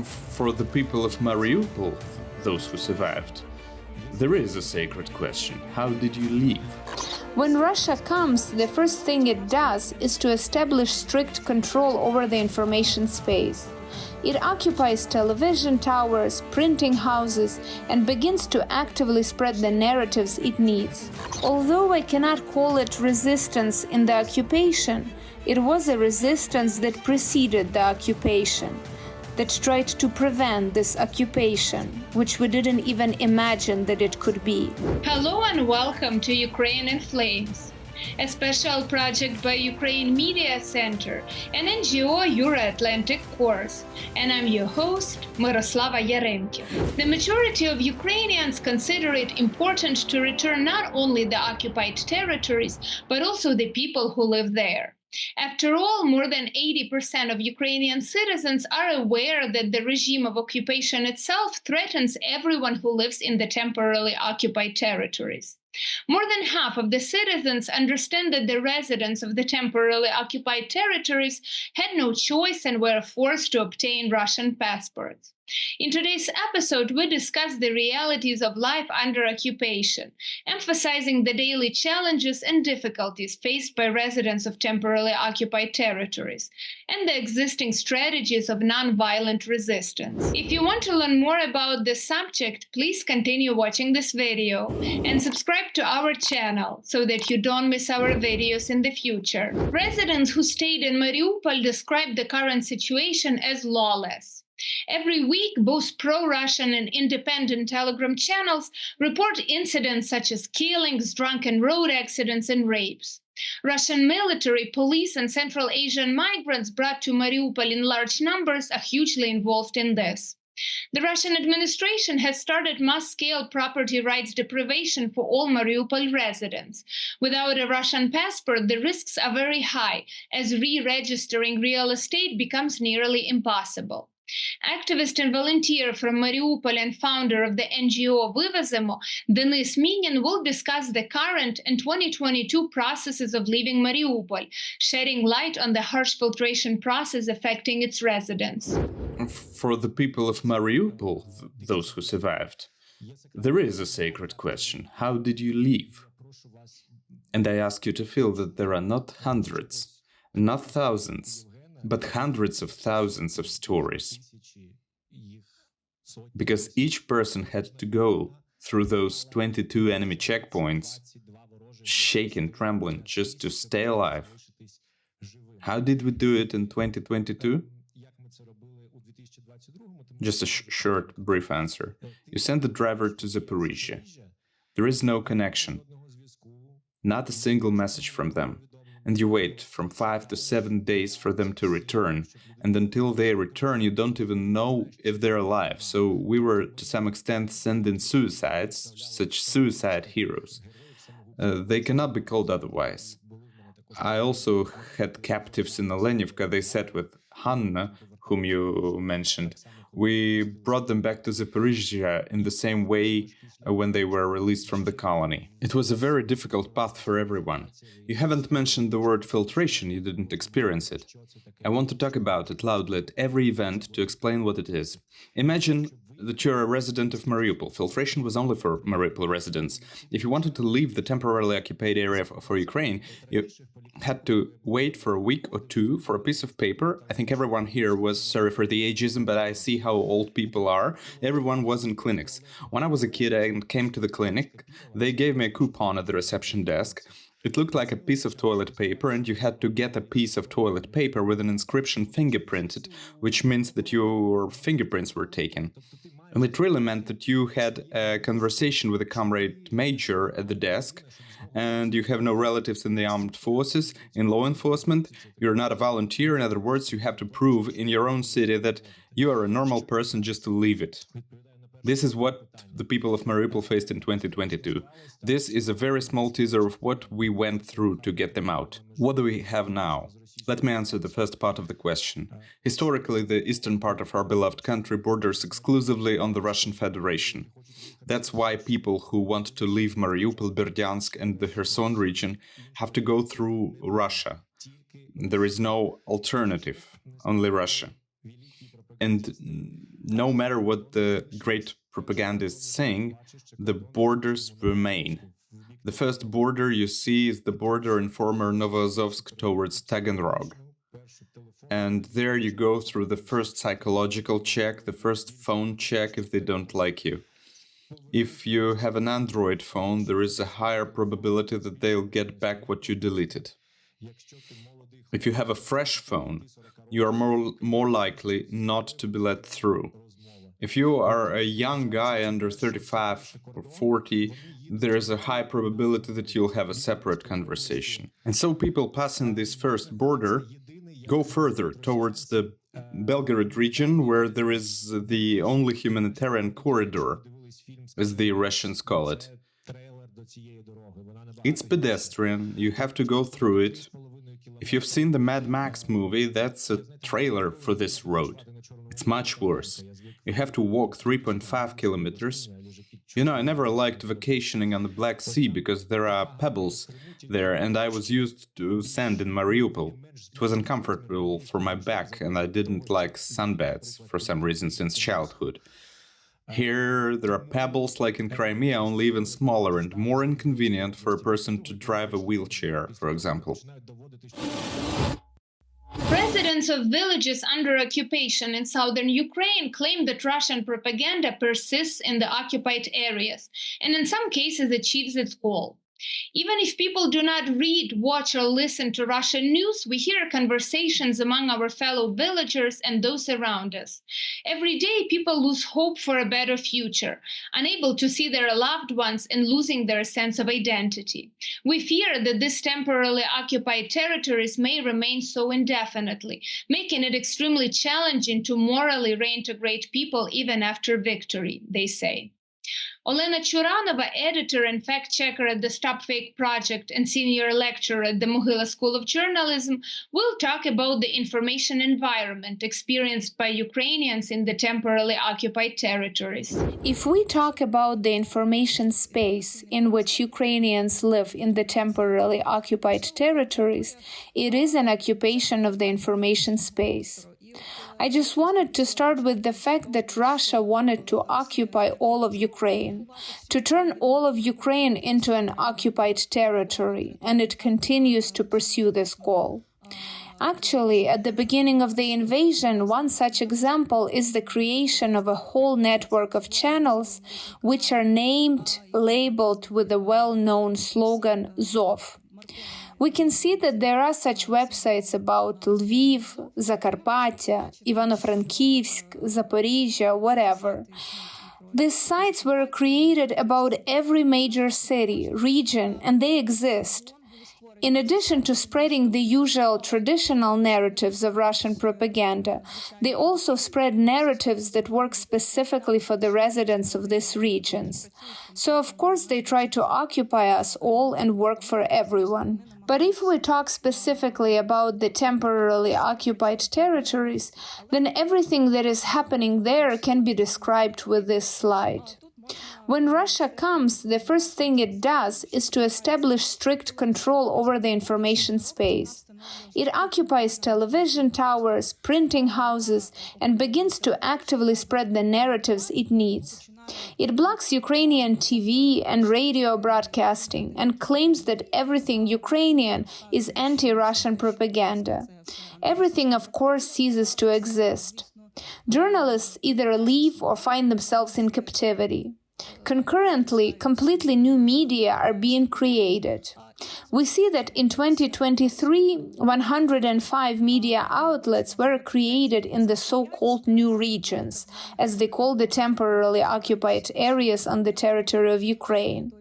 For the people of Mariupol, those who survived, there is a sacred question. How did you leave? When Russia comes, the first thing it does is to establish strict control over the information space. It occupies television towers, printing houses, and begins to actively spread the narratives it needs. Although I cannot call it resistance in the occupation, it was a resistance that preceded the occupation, that tried to prevent this occupation, which we didn't even imagine that it could be. Hello and welcome to Ukraine in Flames, a special project by Ukraine Media Center, an NGO Euro-Atlantic course, and I'm your host, Myroslava Yaremkiv. The majority of Ukrainians consider it important to return not only the occupied territories, but also the people who live there. After all, more than 80% of Ukrainian citizens are aware that the regime of occupation itself threatens everyone who lives in the temporarily occupied territories. More than half of the citizens understand that the residents of the temporarily occupied territories had no choice and were forced to obtain Russian passports. In today's episode, we discuss the realities of life under occupation, emphasizing the daily challenges and difficulties faced by residents of temporarily occupied territories, and the existing strategies of nonviolent resistance. If you want to learn more about this subject, please continue watching this video and subscribe to our channel so that you don't miss our videos in the future. Residents who stayed in Mariupol described the current situation as lawless. Every week, both pro-Russian and independent Telegram channels report incidents such as killings, drunken road accidents, and rapes. Russian military, police, and Central Asian migrants brought to Mariupol in large numbers are hugely involved in this. The Russian administration has started mass-scale property rights deprivation for all Mariupol residents. Without a Russian passport, the risks are very high, as re-registering real estate becomes nearly impossible. Activist and volunteer from Mariupol and founder of the NGO Vyvezemo, Minin, will discuss the current and 2022 processes of leaving Mariupol, shedding light on the harsh filtration process affecting its residents. For the people of Mariupol, those who survived, there is a sacred question. How did you leave? And I ask you to feel that there are not hundreds, not thousands, but hundreds of thousands of stories. Because each person had to go through those 22 enemy checkpoints, shaking, trembling, just to stay alive. How did we do it in 2022? Just a short, brief answer. You send the driver to Zaporizhia. There is no connection. Not a single message from them. And you wait from 5 to 7 days for them to return, and until they return you don't even know if they're alive. So we were to some extent sending suicides, such suicide heroes. They cannot be called otherwise. I also had captives in Olenivka. They sat with Hanna, whom you mentioned. We brought them back to Zaporizhia in the same way when they were released from the colony. It was a very difficult path for everyone. You haven't mentioned the word filtration, you didn't experience it. I want to talk about it loudly at every event to explain what it is. Imagine that you're a resident of Mariupol. Filtration was only for Mariupol residents. If you wanted to leave the temporarily occupied area for Ukraine, you had to wait for a week or two for a piece of paper. I think everyone here was, sorry for the ageism, but I see how old people are. Everyone was in clinics. When I was a kid and came to the clinic, they gave me a coupon at the reception desk. It looked like a piece of toilet paper, and you had to get a piece of toilet paper with an inscription fingerprinted, which means that your fingerprints were taken. And it really meant that you had a conversation with a comrade major at the desk, and you have no relatives in the armed forces, in law enforcement, you're not a volunteer. In other words, you have to prove in your own city that you are a normal person just to leave it. This is what the people of Mariupol faced in 2022. This is a very small teaser of what we went through to get them out. What do we have now? Let me answer the first part of the question. Historically, the eastern part of our beloved country borders exclusively on the Russian Federation. That's why people who want to leave Mariupol, Berdyansk and the Kherson region have to go through Russia. There is no alternative, only Russia. And no matter what the great propagandists sing, the borders remain. The first border you see is the border in former Novoazovsk towards Taganrog. And there you go through the first psychological check, the first phone check if they don't like you. If you have an Android phone, there is a higher probability that they'll get back what you deleted. If you have a fresh phone, you are more likely not to be let through. If you are a young guy under 35 or 40, there is a high probability that you'll have a separate conversation. And so people passing this first border go further towards the Belgorod region, where there is the only humanitarian corridor, as the Russians call it. It's pedestrian, you have to go through it. If you've seen the Mad Max movie, that's a trailer for this road. It's much worse. You have to walk 3.5 kilometers. You know, I never liked vacationing on the Black Sea because there are pebbles there, and I was used to sand in Mariupol. It was uncomfortable for my back, and I didn't like sunbaths for some reason since childhood. Here, there are pebbles like in Crimea, only even smaller and more inconvenient for a person to drive a wheelchair, for example. Residents of villages under occupation in southern Ukraine claim that Russian propaganda persists in the occupied areas and in some cases achieves its goal. Even if people do not read, watch, or listen to Russian news, we hear conversations among our fellow villagers and those around us. Every day, people lose hope for a better future, unable to see their loved ones and losing their sense of identity. We fear that these temporarily occupied territories may remain so indefinitely, making it extremely challenging to morally reintegrate people even after victory, they say. Olena Churanova, editor and fact-checker at the StopFake project and senior lecturer at the Mohyla School of Journalism, will talk about the information environment experienced by Ukrainians in the temporarily occupied territories. If we talk about the information space in which Ukrainians live in the temporarily occupied territories, it is an occupation of the information space. I just wanted to start with the fact that Russia wanted to occupy all of Ukraine, to turn all of Ukraine into an occupied territory, and it continues to pursue this goal. Actually, at the beginning of the invasion, one such example is the creation of a whole network of channels which are named, labeled with the well-known slogan Zov. We can see that there are such websites about Lviv, Zakarpattia, Ivano-Frankivsk, Zaporizhia, whatever. These sites were created about every major city, region, and they exist. In addition to spreading the usual traditional narratives of Russian propaganda, they also spread narratives that work specifically for the residents of these regions. So, of course, they try to occupy us all and work for everyone. But if we talk specifically about the temporarily occupied territories, then everything that is happening there can be described with this slide. When Russia comes, the first thing it does is to establish strict control over the information space. It occupies television towers, printing houses, and begins to actively spread the narratives it needs. It blocks Ukrainian TV and radio broadcasting and claims that everything Ukrainian is anti-Russian propaganda. Everything, of course, ceases to exist. Journalists either leave or find themselves in captivity. Concurrently, completely new media are being created. We see that in 2023, 105 media outlets were created in the so-called new regions, as they call the temporarily occupied areas on the territory of Ukraine.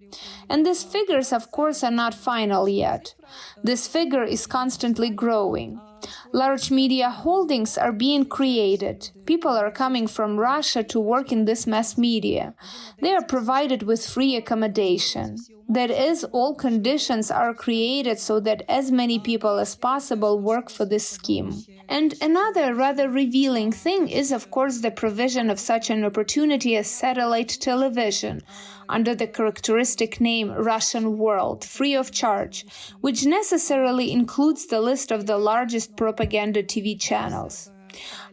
And these figures, of course, are not final yet. This figure is constantly growing. Large media holdings are being created. People are coming from Russia to work in this mass media. They are provided with free accommodation. That is, all conditions are created so that as many people as possible work for this scheme. And another rather revealing thing is, of course, the provision of such an opportunity as satellite television, under the characteristic name Russian World, free of charge, which necessarily includes the list of the largest propaganda TV channels.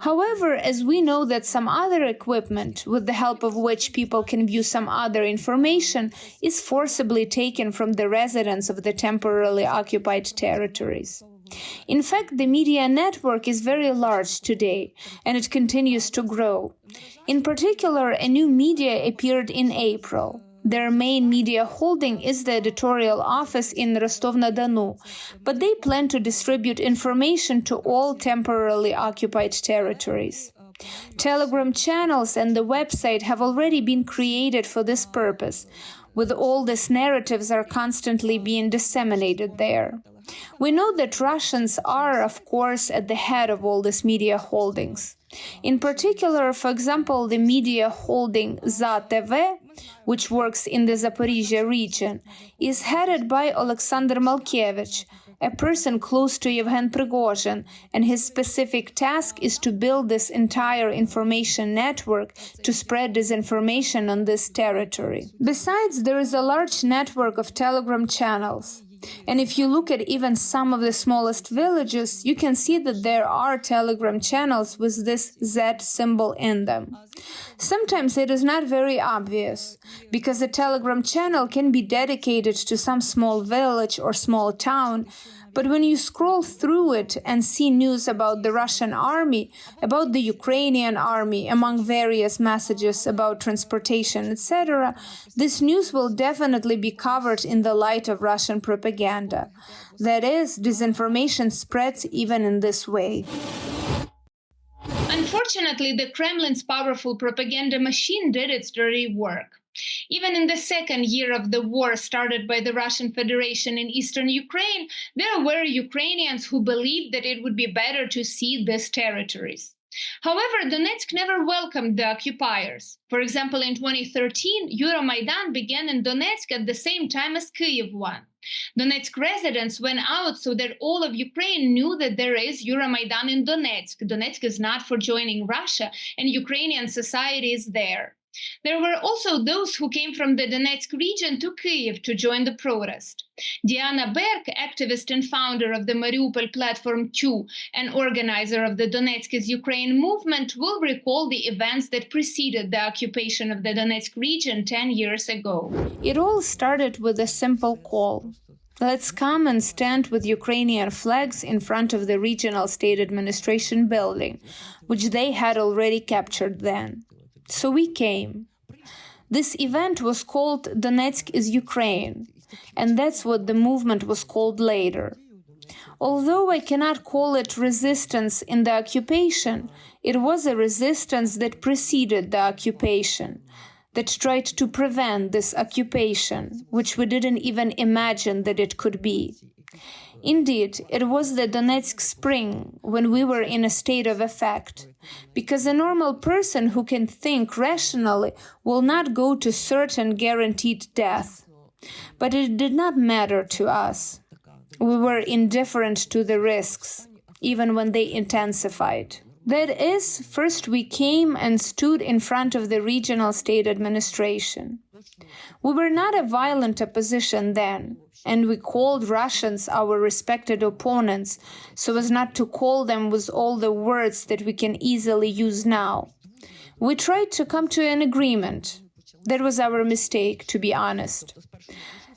However, as we know that some other equipment, with the help of which people can view some other information, is forcibly taken from the residents of the temporarily occupied territories. In fact, the media network is very large today, and it continues to grow. In particular, a new media appeared in April. Their main media holding is the editorial office in Rostov-na-Donu, but they plan to distribute information to all temporarily occupied territories. Telegram channels and the website have already been created for this purpose, with all these narratives are constantly being disseminated there. We know that Russians are, of course, at the head of all these media holdings. In particular, for example, the media holding ZA-TV, which works in the Zaporizhia region, is headed by Alexander Malkievich, a person close to Yevhen Prigozhin, and his specific task is to build this entire information network to spread disinformation on this territory. Besides, there is a large network of Telegram channels. And if you look at even some of the smallest villages, you can see that there are Telegram channels with this Z symbol in them. Sometimes it is not very obvious, because a Telegram channel can be dedicated to some small village or small town, but when you scroll through it and see news about the Russian army, about the Ukrainian army, among various messages about transportation, etc., this news will definitely be covered in the light of Russian propaganda. That is, disinformation spreads even in this way. Unfortunately, the Kremlin's powerful propaganda machine did its dirty work. Even in the second year of the war started by the Russian Federation in eastern Ukraine, there were Ukrainians who believed that it would be better to cede these territories. However, Donetsk never welcomed the occupiers. For example, in 2013, Euromaidan began in Donetsk at the same time as Kyiv one. Donetsk residents went out so that all of Ukraine knew that there is Euromaidan in Donetsk. Donetsk is not for joining Russia, and Ukrainian society is there. There were also those who came from the Donetsk region to Kyiv to join the protest. Diana Berg, activist and founder of the Mariupol Platform 2 and organizer of the Donetsk is Ukraine movement, will recall the events that preceded the occupation of the Donetsk region 10 years ago. It all started with a simple call. Let's come and stand with Ukrainian flags in front of the regional state administration building, which they had already captured then. So we came. This event was called Donetsk is Ukraine, and that's what the movement was called later. Although I cannot call it resistance in the occupation, it was a resistance that preceded the occupation, that tried to prevent this occupation, which we didn't even imagine that it could be. Indeed, it was the Donetsk spring when we were in a state of affect, because a normal person who can think rationally will not go to certain guaranteed death. But it did not matter to us. We were indifferent to the risks, even when they intensified. That is, first we came and stood in front of the regional state administration. We were not a violent opposition then, and we called Russians our respected opponents, so as not to call them with all the words that we can easily use now. We tried to come to an agreement. That was our mistake, to be honest.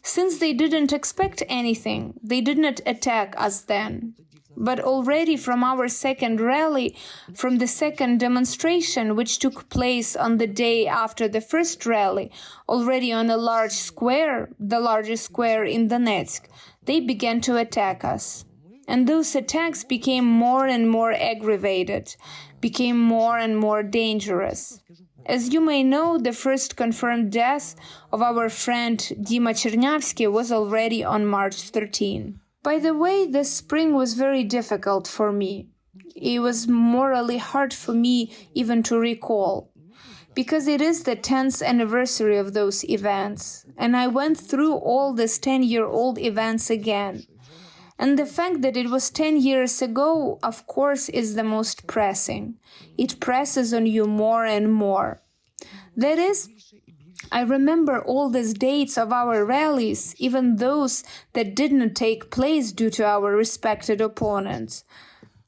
Since they didn't expect anything, they did not attack us then. But already from our second rally, from the second demonstration, which took place on the day after the first rally, already on a large square, the largest square in Donetsk, they began to attack us. And those attacks became more and more aggravated, became more and more dangerous. As you may know, the first confirmed death of our friend Dima Chernявsky was already on March 13. By the way, this spring was very difficult for me. It was morally hard for me even to recall, because it is the 10th anniversary of those events, and I went through all these 10-year-old events again. And the fact that it was 10 years ago, of course, is the most pressing. It presses on you more and more. That is, I remember all these dates of our rallies, even those that did not take place due to our respected opponents.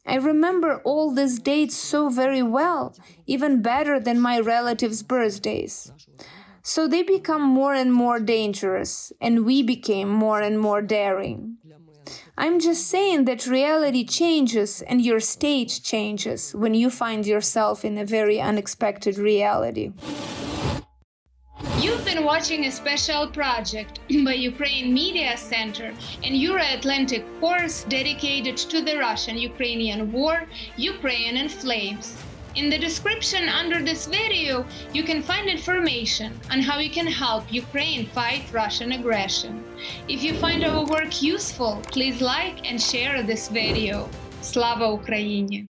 I remember all these dates so very well, even better than my relatives' birthdays. So they become more and more dangerous, and we became more and more daring. I'm just saying that reality changes and your stage changes when you find yourself in a very unexpected reality. You've been watching a special project by Ukraine Media Center and Euro-Atlantic course dedicated to the Russian-Ukrainian war, Ukraine in Flames. In the description under this video, you can find information on how you can help Ukraine fight Russian aggression. If you find our work useful, please like and share this video. Slava Ukraini!